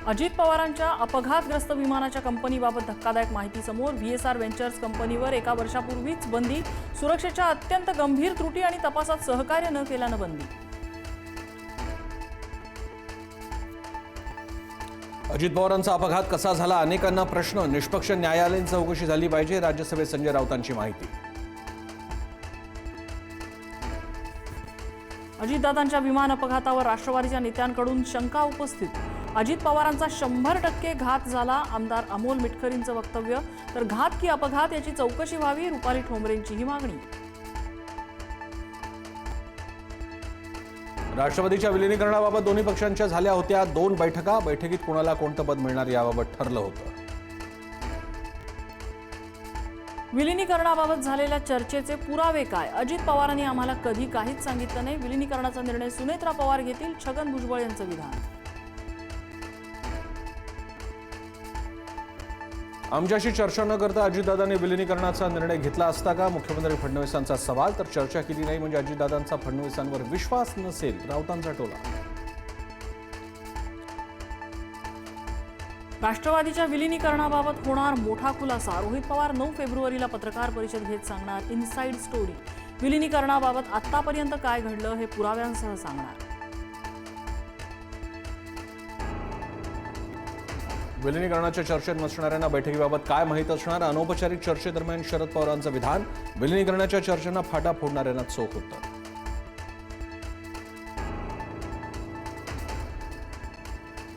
अजित पवारांच्या अपघातग्रस्त विमानाच्या कंपनीबाबत धक्कादायक माहिती समोर. VSR व्हेंचर्स कंपनीवर एका वर्षापूर्वीच बंदी. सुरक्षेच्या अत्यंत गंभीर त्रुटी आणि तपासात सहकार्य न केल्यानं बंदी. अजित पवारांचा अपघात कसा झाला अनेकांना प्रश्न. निष्पक्ष न्यायालयीन चौकशी झाली पाहिजे. राज्यसभेत संजय राऊतांची माहिती. अजितदादांच्या विमान अपघातावर राष्ट्रवादीच्या नेत्यांकडून शंका उपस्थित. अजित पवारांचा 100% घात झाला. आमदार अमोल मिटकरींचं वक्तव्य. तर घात की अपघात याची चौकशी व्हावी, रुपाली ठोंबरेंचीही मागणी. राष्ट्रवादीच्या विलिनीकरणाबाबत दोन्ही पक्षांच्या झाल्या होत्या 2 बैठका. बैठकीत कोणाला कोणतं पद मिळणार याबाबत ठरलं होतं. विलिनीकरणाबाबत झालेल्या चर्चेचे पुरावे काय? अजित पवारांनी आम्हाला कधी काहीच सांगितलं नाही. विलिनीकरणाचा निर्णय सुनेत्रा पवार घेतील, छगन भुजबळ यांचं विधान. आमच्याशी चर्चा न करता अजितदादांनी विलिनीकरणाचा निर्णय घेतला असता का? मुख्यमंत्री फडणवीसांचा सवाल. तर चर्चा केली नाही म्हणजे अजितदादांचा फडणवीसांवर विश्वास नसेल, राऊतांचा टोला. राष्ट्रवादीच्या विलिनीकरणाबाबत होणार मोठा खुलासा. रोहित पवार 9 फेब्रुवारीला पत्रकार परिषद घेत सांगणार इनसाइड स्टोरी. विलिनीकरणाबाबत आतापर्यंत काय घडलं हे पुराव्यांसह सांगणार. विलिनीकरणाच्या चर्चेत नसणाऱ्यांना बैठकीबाबत काय माहीत असणार? अनौपचारिक चर्चेदरम्यान शरद पवारांचं विधान. विलिनीकरणाच्या चर्चेंना फाटा फोडणाऱ्यांना चोख उत्तर.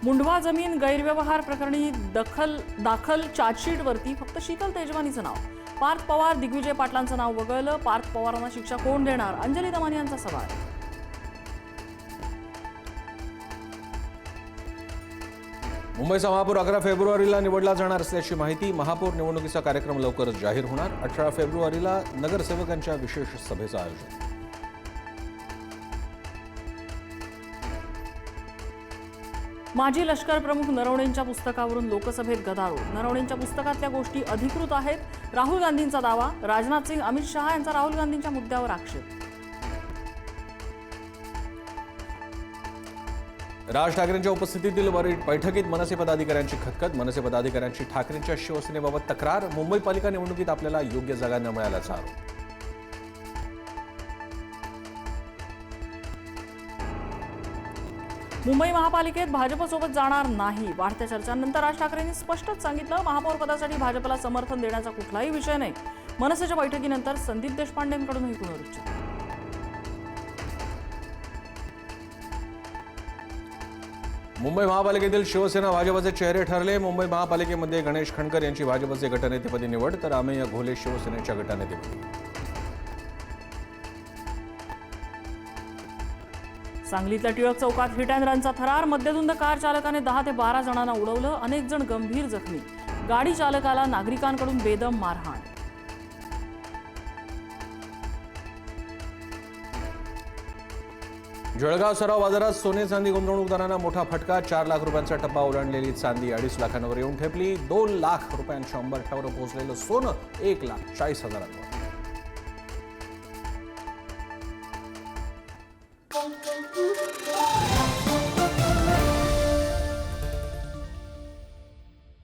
मुंढवा जमीन गैरव्यवहार प्रकरणी दाखल चार्जशीटवरती फक्त शीतल तेजवानीचं नाव. पार्थ पवार, दिग्विजय पाटलांचं नाव वगळलं. पार्थ पवारांना शिक्षा कोण देणार? अंजली दमानी यांचा सवाल. मुंबईचा महापौर 11 फेब्रुवारीला निवडला जाणार असल्याची माहिती. महापौर निवडणुकीचा कार्यक्रम लवकरच जाहीर होणार. 18 फेब्रुवारीला नगरसेवकांच्या विशेष सभेचं आयोजन. माजी लष्कर प्रमुख नरवणेंच्या पुस्तकावरून लोकसभेत गदारोळ. नरवणेंच्या पुस्तकातल्या गोष्टी अधिकृत आहेत, राहुल गांधींचा दावा. राजनाथ सिंग, अमित शहा यांचा राहुल गांधींच्या मुद्द्यावर आक्षेप. राज ठाकरेंच्या उपस्थितीतील बैठकीत मनसे पदाधिकाऱ्यांची खतखत. मनसे पदाधिकाऱ्यांची ठाकरेंच्या शिवसेनेबाबत तक्रार. मुंबई पालिका निवडणुकीत आपल्याला योग्य जागा न मिळाल्याचा आरोप. मुंबई महापालिकेत भाजपसोबत जाणार नाही. वाढत्या चर्चांनंतर राज ठाकरेंनी स्पष्टच सांगितलं, महापौर पदासाठी भाजपला समर्थन देण्याचा कुठलाही विषय नाही. मनसेच्या बैठकीनंतर संदीप देशपांडेंकडूनही पुनरुच्चार. मुंबई महापालिकेतील शिवसेना भाजपचे चेहरे ठरले. मुंबई महापालिकेमध्ये गणेश खणकर यांची भाजपचे गटनेतेपदी निवड, तर अमेय घोले शिवसेनेच्या गटनेतेपदी. सांगलीतल्या टिळक चौकात हिट अँड रनचा थरार. मद्यधुंद कार चालकाने 10 ते 12 जणांना उडवलं. अनेक जण गंभीर जखमी. गाडी चालकाला नागरिकांकडून बेदम मारहाण. जळगाव सराव बाजारात सोने चांदी गुंतवणूकदारांना मोठा फटका. 4 लाख रुपयांचा टप्पा ओलांडलेली चांदी 2.5 लाखांवर येऊन ठेपली. 2 लाख रुपयांच्या अंबरठ्यावर पोहोचलेलं सोनं 1,40,000वर.